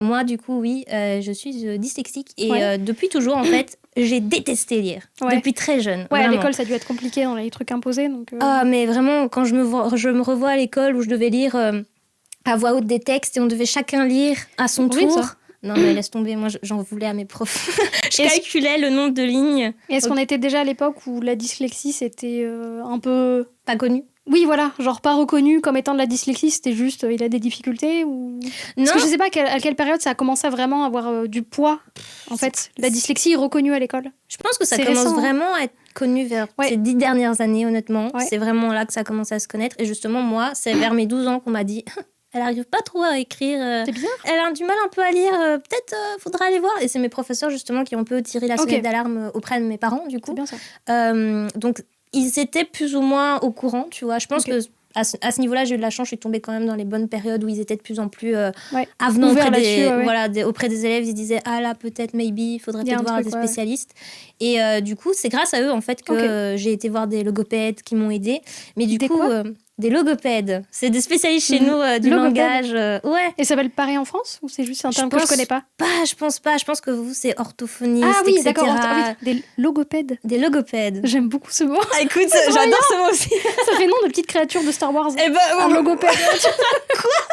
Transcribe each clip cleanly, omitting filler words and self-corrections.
Moi, du coup, oui, je suis dyslexique et depuis toujours, en fait, j'ai détesté lire. Ouais. Depuis très jeune. Ouais, vraiment. à l'école, ça a dû être compliqué dans les trucs imposés. Donc, Ah, mais vraiment, quand je me revois à l'école où je devais lire à voix haute des textes et on devait chacun lire à son tour. Ça. Non, mais laisse tomber, moi, j'en voulais à mes profs. Je calculais le nombre de lignes. Est-ce qu'on était déjà à l'époque où la dyslexie, c'était un peu... Pas connu? Oui, voilà, genre pas reconnu comme étant de la dyslexie, c'était juste il a des difficultés ou... Non. Parce que je sais pas à quelle période ça a commencé à vraiment avoir du poids. En fait, la dyslexie est reconnue à l'école. Je pense que ça commence récent, vraiment à être connu vers ces 10 dernières années, honnêtement. Ouais. C'est vraiment là que ça commence à se connaître. Et justement, moi, c'est vers mes 12 ans qu'on m'a dit... Elle arrive pas trop à écrire. C'est bizarre. Elle a du mal un peu à lire. Peut-être faudra aller voir. Et c'est mes professeurs justement qui ont un peu tiré la sonnette d'alarme auprès de mes parents du coup. C'est bien ça. Donc ils étaient plus ou moins au courant, tu vois. Je pense que à ce niveau-là, j'ai eu de la chance. Je suis tombée quand même dans les bonnes périodes où ils étaient de plus en plus avenants auprès des élèves. Ils disaient ah là peut-être maybe, il faudrait peut-être voir des spécialistes. Et du coup, c'est grâce à eux en fait que j'ai été voir des logopèdes qui m'ont aidée. Mais du coup. Des logopèdes. C'est des spécialistes chez nous du langage. Ouais. Et ça s'appelle pareil en France ou c'est juste un terme que je connais pas? Je pense pas. Je pense que vous, c'est orthophoniste, ah, oui, etc. D'accord. Des logopèdes. Des logopèdes. J'aime beaucoup ce mot. Ah, écoute, j'adore ce mot aussi. Ça fait nom de petite créature de Star Wars. Un logopède.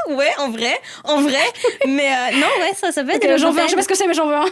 Quoi? Ouais, en vrai. Mais non, ouais, ça s'appelle des logopèdes. Je sais pas ce que c'est, mais j'en veux un.